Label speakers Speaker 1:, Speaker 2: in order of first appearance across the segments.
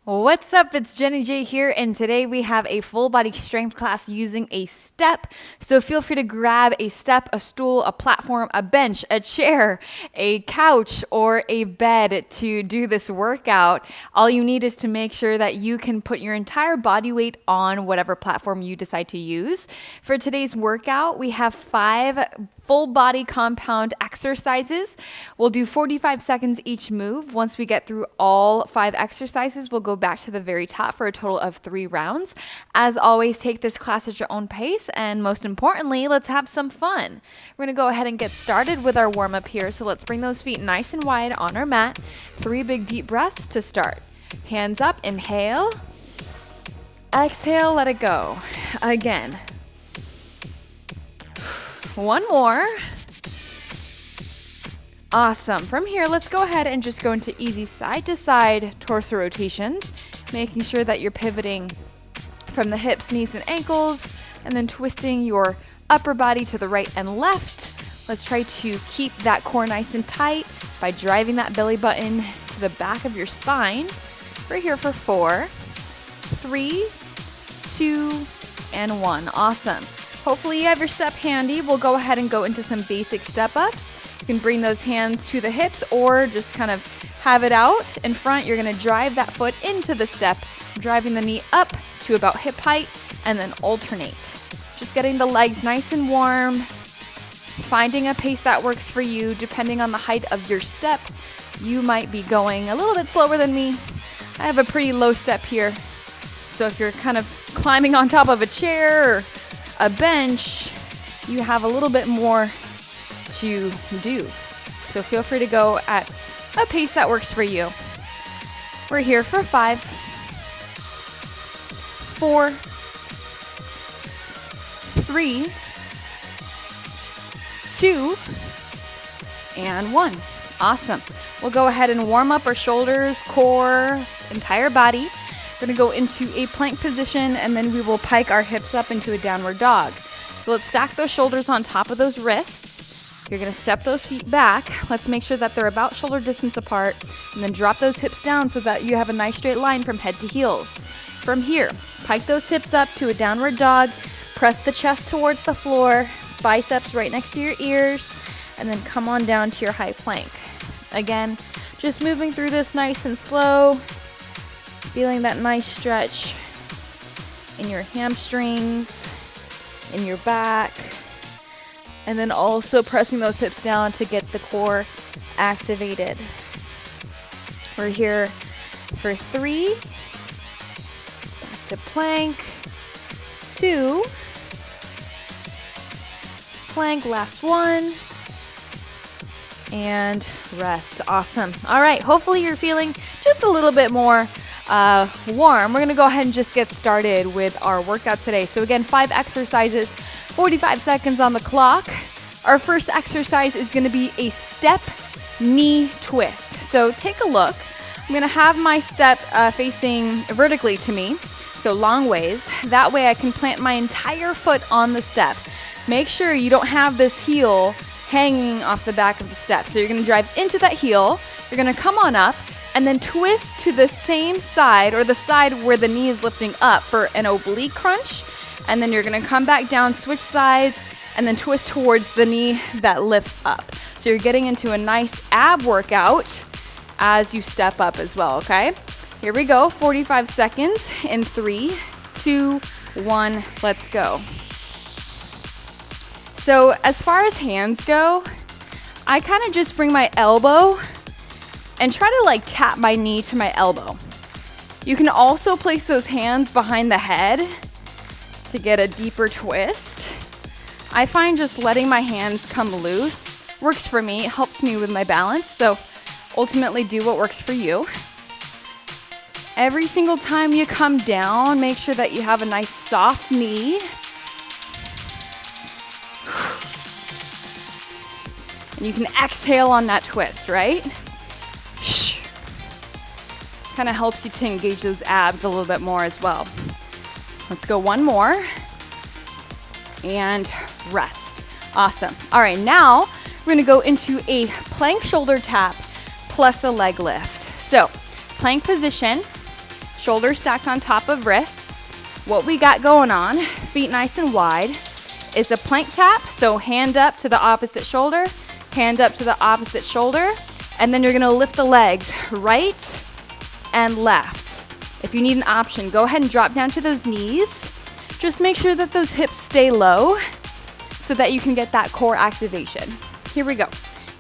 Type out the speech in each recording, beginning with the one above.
Speaker 1: What's up? It's Jenny J here, and today we have a full body strength class using a step. So feel free to grab a step, a stool, a platform, a bench, a chair, a couch, or a bed to do this workout. All you need is to make sure that you can put your entire body weight on whatever platform you decide to use. For today's workout, we have 5 full body compound exercises. We'll do 45 seconds each move. Once we get through all 5 exercises, we'll go back to the very top for a total of 3 rounds. As always, take this class at your own pace, and most importantly, let's have some fun. We're gonna go ahead and get started with our warm up here. So let's bring those feet nice and wide on our mat. 3 big deep breaths to start. Hands up, inhale. Exhale, let it go. Again. One more. Awesome. From here, let's go ahead and just go into easy side to side torso rotations, making sure that you're pivoting from the hips, knees, and ankles, and then twisting your upper body to the right and left. Let's try to keep that core nice and tight by driving that belly button to the back of your spine. We're here for 4, 3, 2, and 1. Awesome. Hopefully you have your step handy. We'll go ahead and go into some basic step ups. You can bring those hands to the hips or just kind of have it out in front. You're gonna drive that foot into the step, driving the knee up to about hip height, and then alternate. Just getting the legs nice and warm, finding a pace that works for you. Depending on the height of your step, you might be going a little bit slower than me. I have a pretty low step here. So if you're kind of climbing on top of a chair or a bench, you have a little bit more to do. So feel free to go at a pace that works for you. We're here for 5, 4, 3, 2, and 1. Awesome. We'll go ahead and warm up our shoulders, core, entire body. We're gonna go into a plank position, and then we will pike our hips up into a downward dog. So let's stack those shoulders on top of those wrists. You're gonna step those feet back. Let's make sure that they're about shoulder distance apart, and then drop those hips down so that you have a nice straight line from head to heels. From here, pike those hips up to a downward dog, press the chest towards the floor, biceps right next to your ears, and then come on down to your high plank. Again, just moving through this nice and slow, feeling that nice stretch in your hamstrings, in your back, and then also pressing those hips down to get the core activated. We're here for 3, back to plank, 2, plank, last 1, and rest. Awesome. All right, hopefully you're feeling just a little bit more warm. We're gonna go ahead and just get started with our workout today. So again, 5 exercises, 45 seconds on the clock. Our first exercise is gonna be a step knee twist. So take a look. I'm gonna have my step facing vertically to me, so long ways. That way I can plant my entire foot on the step. Make sure you don't have this heel hanging off the back of the step. So you're gonna drive into that heel, you're gonna come on up, and then twist to the same side, or the side where the knee is lifting up, for an oblique crunch. And then you're gonna come back down, switch sides, and then twist towards the knee that lifts up. So you're getting into a nice ab workout as you step up as well, okay? Here we go, 45 seconds in 3, 2, 1, let's go. So as far as hands go, I kind of just bring my elbow and try to like tap my knee to my elbow. You can also place those hands behind the head to get a deeper twist. I find just letting my hands come loose works for me, it helps me with my balance, so ultimately do what works for you. Every single time you come down, make sure that you have a nice soft knee. And you can exhale on that twist, right? Kind of helps you to engage those abs a little bit more as well. Let's go one more. And rest. Awesome. All right, now we're gonna go into a plank shoulder tap plus a leg lift. So plank position, shoulders stacked on top of wrists. What we got going on, feet nice and wide, is a plank tap. So hand up to the opposite shoulder, hand up to the opposite shoulder, and then you're gonna lift the legs right and left. If you need an option, go ahead and drop down to those knees. Just make sure that those hips stay low so that you can get that core activation. Here we go.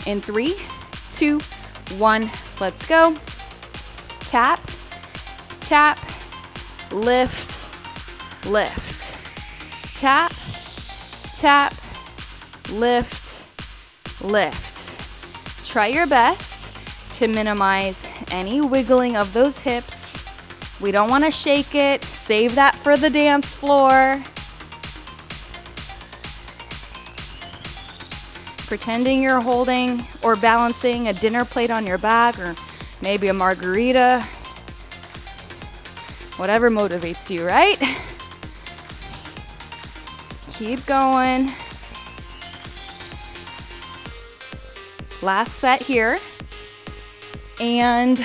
Speaker 1: In 3, 2, 1, let's go. Tap, tap, lift, lift. Tap, tap, lift, lift. Try your best to minimize any wiggling of those hips. We don't want to shake it. Save that for the dance floor. Pretending you're holding or balancing a dinner plate on your back, or maybe a margarita. Whatever motivates you, right? Keep going. Last set here. And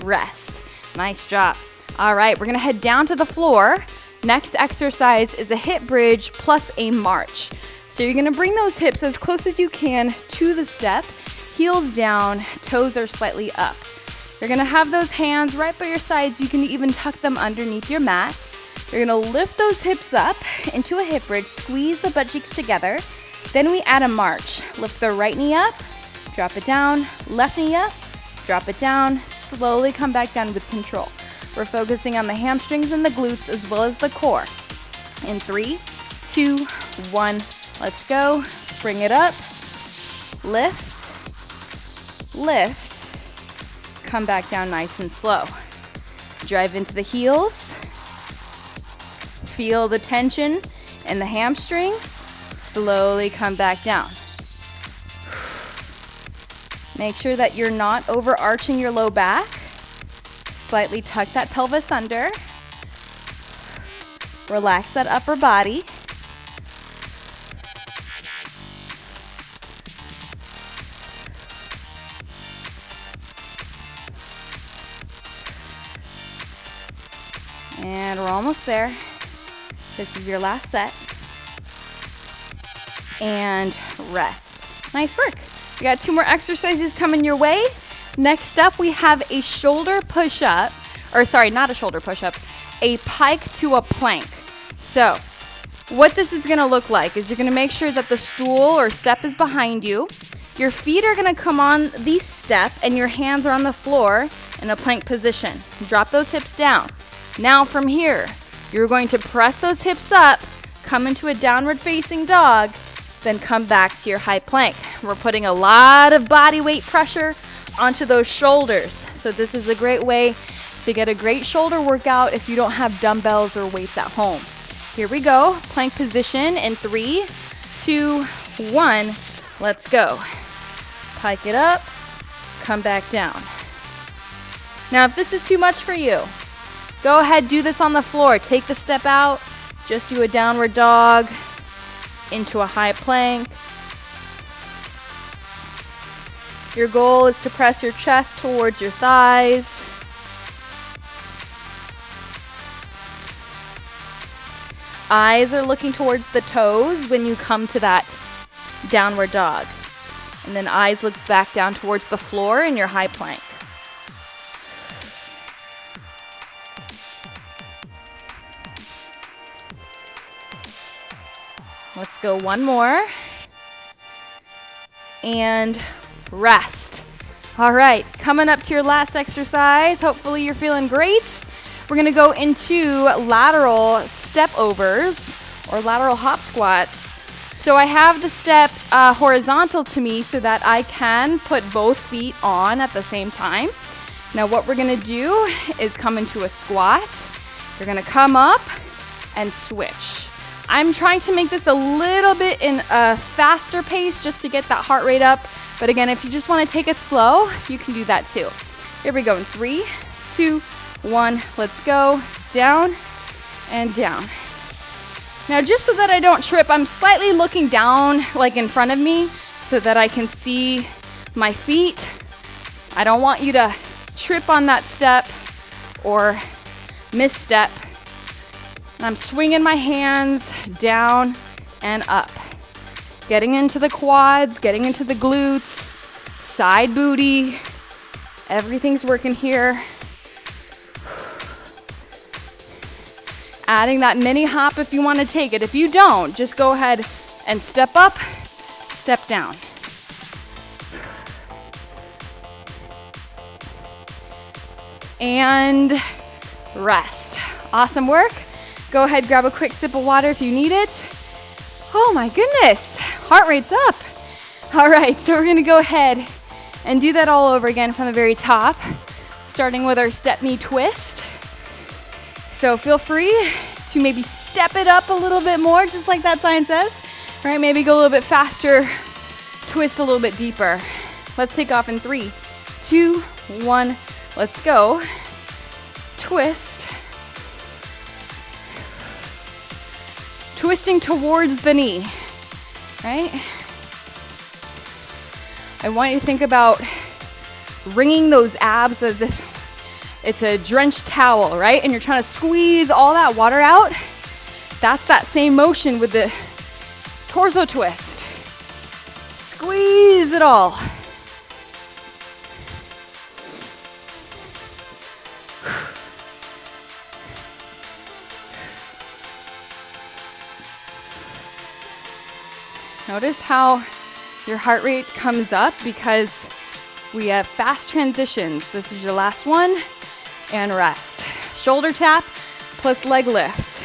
Speaker 1: rest. Nice job. All right, we're gonna head down to the floor. Next exercise is a hip bridge plus a march. So you're gonna bring those hips as close as you can to the step, heels down, toes are slightly up. You're gonna have those hands right by your sides. You can even tuck them underneath your mat. You're gonna lift those hips up into a hip bridge, squeeze the butt cheeks together. Then we add a march. Lift the right knee up, drop it down, left knee up, drop it down, slowly come back down with control. We're focusing on the hamstrings and the glutes as well as the core. In 3, 2, 1, let's go. Bring it up, lift, lift, come back down nice and slow. Drive into the heels, feel the tension in the hamstrings, slowly come back down. Make sure that you're not overarching your low back. Slightly tuck that pelvis under. Relax that upper body. And we're almost there. This is your last set. And rest. Nice work. We got 2 more exercises coming your way. Next up, we have a shoulder push-up, or sorry, not a shoulder push-up, a pike to a plank. So what this is gonna look like is you're gonna make sure that the stool or step is behind you. Your feet are gonna come on the step and your hands are on the floor in a plank position. Drop those hips down. Now from here, you're going to press those hips up, come into a downward facing dog, then come back to your high plank. We're putting a lot of body weight pressure onto those shoulders. So this is a great way to get a great shoulder workout if you don't have dumbbells or weights at home. Here we go, plank position in 3, 2, 1, let's go. Pike it up, come back down. Now if this is too much for you, go ahead, do this on the floor. Take the step out, just do a downward dog into a high plank. Your goal is to press your chest towards your thighs. Eyes are looking towards the toes when you come to that downward dog. And then eyes look back down towards the floor in your high plank. Let's go one more. And rest. All right, coming up to your last exercise. Hopefully you're feeling great. We're gonna go into lateral step overs or lateral hop squats. So I have the step horizontal to me so that I can put both feet on at the same time. Now what we're gonna do is come into a squat. You're gonna come up and switch. I'm trying to make this a little bit in a faster pace just to get that heart rate up. But again, if you just want to take it slow, you can do that too. Here we go in 3, 2, 1, let's go. Down and down. Now just so that I don't trip, I'm slightly looking down like in front of me so that I can see my feet. I don't want you to trip on that step or misstep. I'm swinging my hands down and up. Getting into the quads, getting into the glutes, side booty. Everything's working here. Adding that mini hop if you want to take it. If you don't, just go ahead and step up, step down. And rest. Awesome work. Go ahead, grab a quick sip of water if you need it. Oh my goodness, heart rate's up. All right, so we're gonna go ahead and do that all over again from the very top, starting with our step knee twist. So feel free to maybe step it up a little bit more, just like that sign says. Right, maybe go a little bit faster, twist a little bit deeper. Let's take off in 3, 2, 1, let's go. Twist. Twisting towards the knee, right? I want you to think about wringing those abs as if it's a drenched towel, right? And you're trying to squeeze all that water out. That's that same motion with the torso twist. Squeeze it all. Notice how your heart rate comes up because we have fast transitions. This is your last one, and rest. Shoulder tap plus leg lift.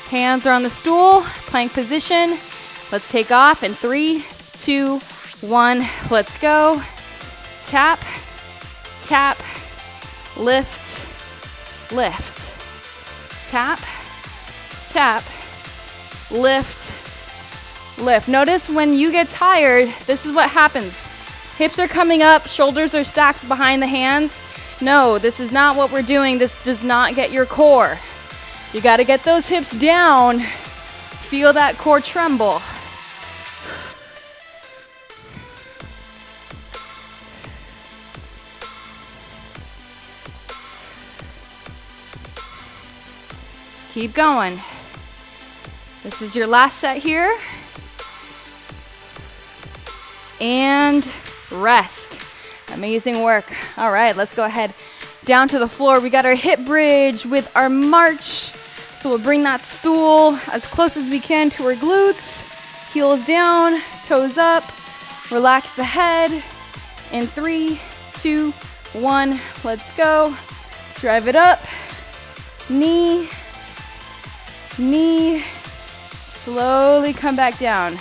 Speaker 1: Hands are on the stool, plank position. Let's take off in 3, 2, 1, let's go. Tap, tap, lift, lift. Tap, tap, lift, lift. Notice when you get tired, this is what happens. Hips are coming up, shoulders are stacked behind the hands. No, this is not what we're doing. This does not get your core. You got to get those hips down. Feel that core tremble. Keep going. This is your last set here. And rest. Amazing work. All right, let's go ahead down to the floor. We got our hip bridge with our march. So we'll bring that stool as close as we can to our glutes. Heels down, toes up. Relax the head. In 3, 2, 1, let's go. Drive it up. Knee, knee. Slowly come back down.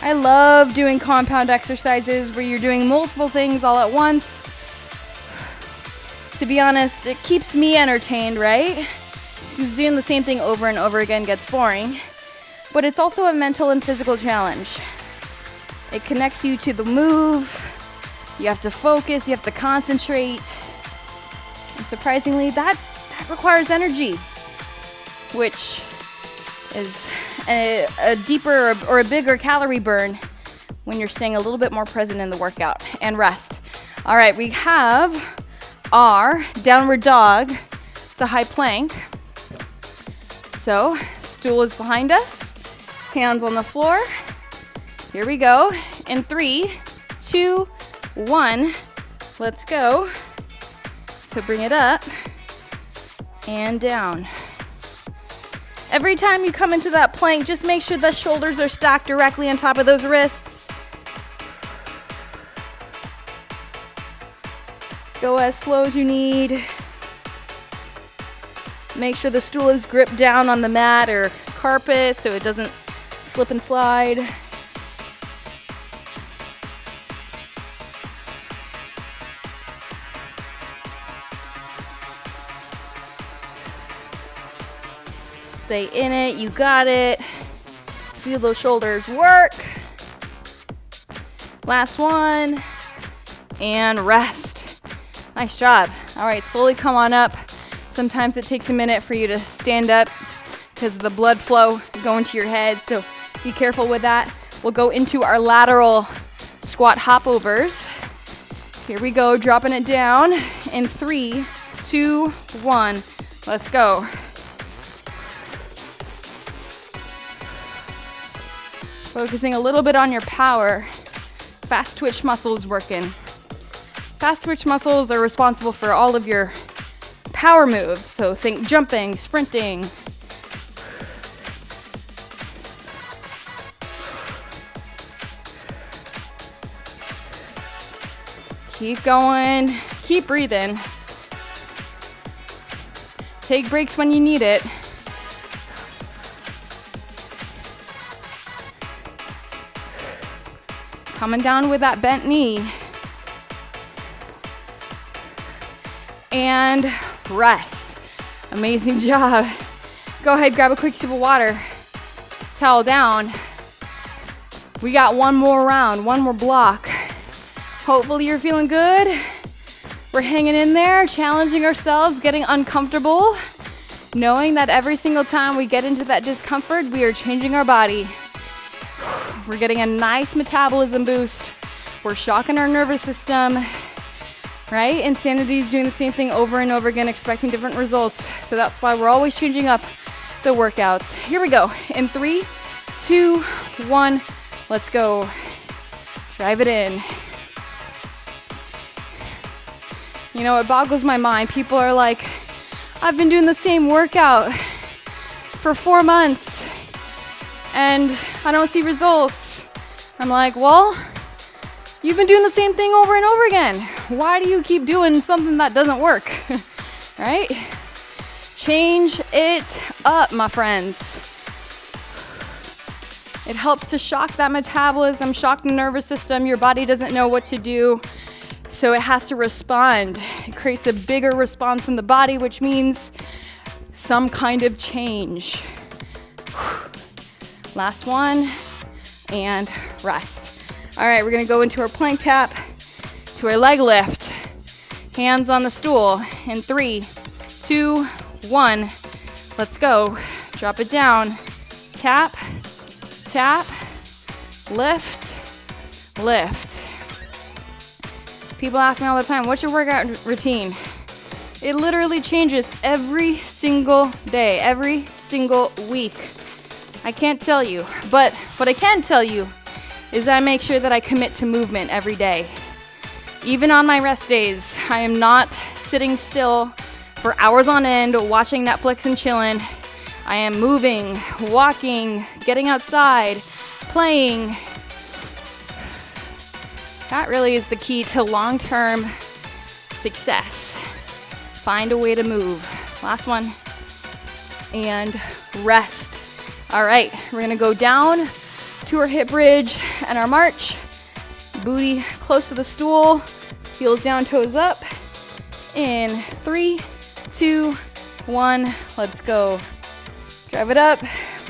Speaker 1: I love doing compound exercises where you're doing multiple things all at once. To be honest, it keeps me entertained, right? Because doing the same thing over and over again gets boring. But it's also a mental and physical challenge. It connects you to the move. You have to focus, you have to concentrate. And surprisingly, that requires energy, which is a deeper or a bigger calorie burn when you're staying a little bit more present in the workout. And rest. All right, we have our downward dog. It's a high plank. So, stool is behind us, hands on the floor. Here we go. In 3, 2, 1, let's go. So bring it up and down. Every time you come into that plank, just make sure the shoulders are stacked directly on top of those wrists. Go as slow as you need. Make sure the stool is gripped down on the mat or carpet so it doesn't slip and slide. Stay in it, you got it. Feel those shoulders work. Last one, and rest. Nice job. All right, slowly come on up. Sometimes it takes a minute for you to stand up because of the blood flow going to your head, so be careful with that. We'll go into our lateral squat hopovers. Here we go, dropping it down in 3, 2, 1. Let's go. Focusing a little bit on your power. Fast twitch muscles working. Fast twitch muscles are responsible for all of your power moves. So think jumping, sprinting. Keep going, keep breathing. Take breaks when you need it. Coming down with that bent knee. And rest. Amazing job. Go ahead, grab a quick sip of water. Towel down. We got one more round, one more block. Hopefully you're feeling good. We're hanging in there, challenging ourselves, getting uncomfortable, knowing that every single time we get into that discomfort, we are changing our body. We're getting a nice metabolism boost. We're shocking our nervous system, right? Insanity is doing the same thing over and over again, expecting different results. So that's why we're always changing up the workouts. Here we go. In 3, 2, 1, let's go. Drive it in. You know, it boggles my mind. People are like, I've been doing the same workout for 4 months and I don't see results. I'm like, well, you've been doing the same thing over and over again. Why do you keep doing something that doesn't work? Right? Change it up, my friends. It helps to shock that metabolism, shock the nervous system. Your body doesn't know what to do, so it has to respond. It creates a bigger response in the body, which means some kind of change. Last one, and rest. All right, we're gonna go into our plank tap, to our leg lift. Hands on the stool in 3, 2, 1. Let's go. Drop it down. Tap, tap, lift, lift. People ask me all the time, what's your workout routine? It literally changes every single day, every single week. I can't tell you, but what I can tell you is I make sure that I commit to movement every day. Even on my rest days, I am not sitting still for hours on end watching Netflix and chilling. I am moving, walking, getting outside, playing. That really is the key to long-term success. Find a way to move. Last one. And rest. All right, we're gonna go down to our hip bridge and our march. Booty close to the stool, heels down, toes up. In 3, 2, 1, let's go. Drive it up,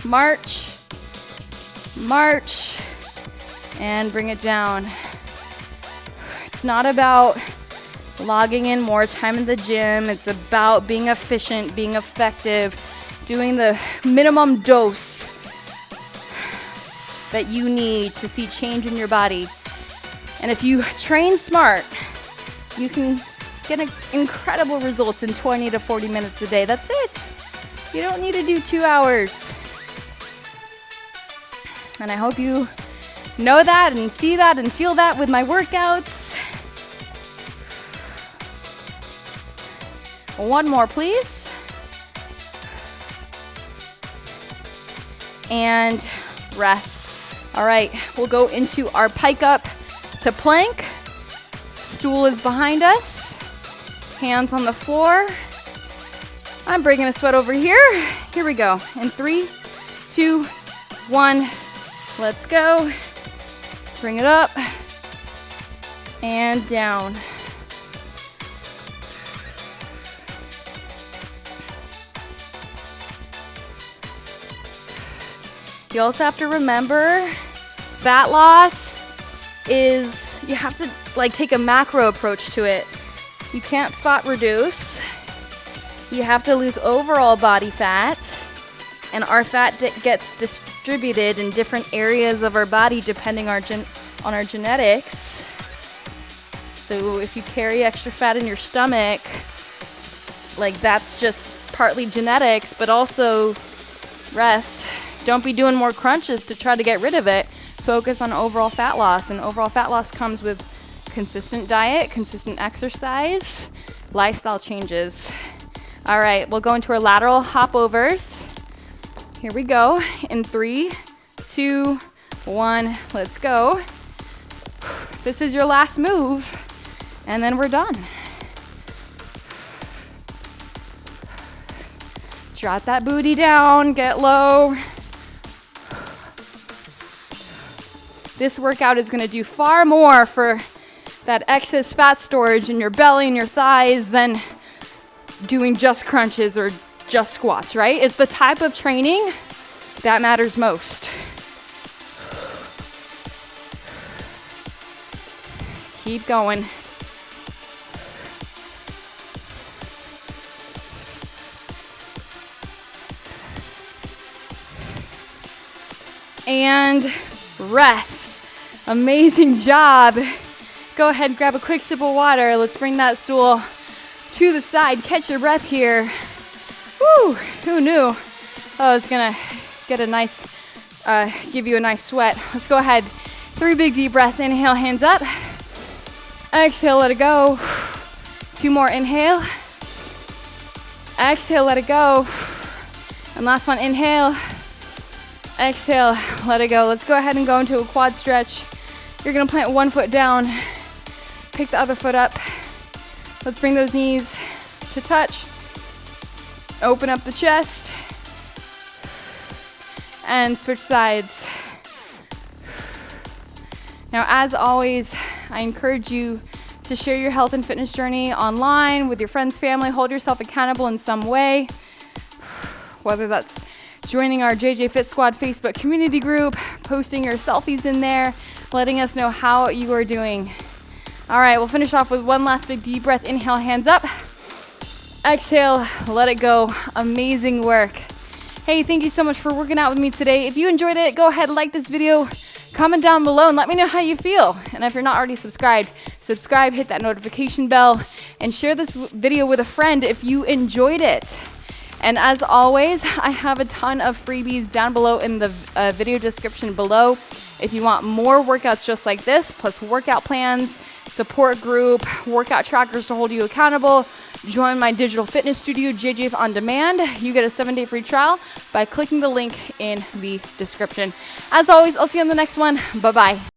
Speaker 1: march, march, and bring it down. It's not about logging in more time in the gym. It's about being efficient, being effective, doing the minimum dose that you need to see change in your body. And if you train smart, you can get incredible results in 20 to 40 minutes a day. That's it. You don't need to do 2 hours. And I hope you know that and see that and feel that with my workouts. One more, please. And rest. All right, we'll go into our pike up to plank. Stool is behind us. Hands on the floor. I'm breaking a sweat over here. Here we go. In 3, 2, 1. Let's go. Bring it up and down. You also have to remember, fat loss is, you have to take a macro approach to it. You can't spot reduce. You have to lose overall body fat, and our fat gets distributed in different areas of our body depending on our genetics.
Speaker 2: So if you carry extra fat in your stomach, like that's just partly genetics, but also rest. Don't be doing more crunches to try to get rid of it. Focus on overall fat loss, and overall fat loss comes with consistent diet, consistent exercise, lifestyle changes. All right, we'll go into our lateral hop overs. Here we go. In 3, 2, 1, let's go. This is your last move, and then we're done. Drop that booty down, get low. This workout is gonna do far more for that excess fat storage in your belly and your thighs than doing just crunches or just squats, right? It's the type of training that matters most. Keep going. And rest. Amazing job. Go ahead and grab a quick sip of water. Let's bring that stool to the side. Catch your breath here. Woo, who knew? Oh, it's gonna get a nice, give you a nice sweat. Let's go ahead. 3 big deep breaths. Inhale, hands up. Exhale, let it go. 2 more, inhale. Exhale, let it go. And last one, inhale. Exhale, let it go. Let's go ahead and go into a quad stretch. You're gonna plant one foot down, pick the other foot up. Let's bring those knees to touch. Open up the chest. And switch sides. Now, as always, I encourage you to share your health and fitness journey online with your friends, family. Hold yourself accountable in some way, whether that's joining our JJ Fit Squad Facebook community group, posting your selfies in there, letting us know how you are doing. All right, we'll finish off with one last big deep breath. Inhale, hands up. Exhale, let it go. Amazing work. Hey, thank you so much for working out with me today. If you enjoyed it, go ahead, like this video, comment down below, and let me know how you feel. And if you're not already subscribed, subscribe, hit that notification bell, and share this video with a friend if you enjoyed it. And as always, I have a ton of freebies down below in the video description below. If you want more workouts just like this, plus workout plans, support group, workout trackers to hold you accountable, join my digital fitness studio, JJ On Demand. You get a 7-day free trial by clicking the link in the description. As always, I'll see you on the next one. Bye-bye.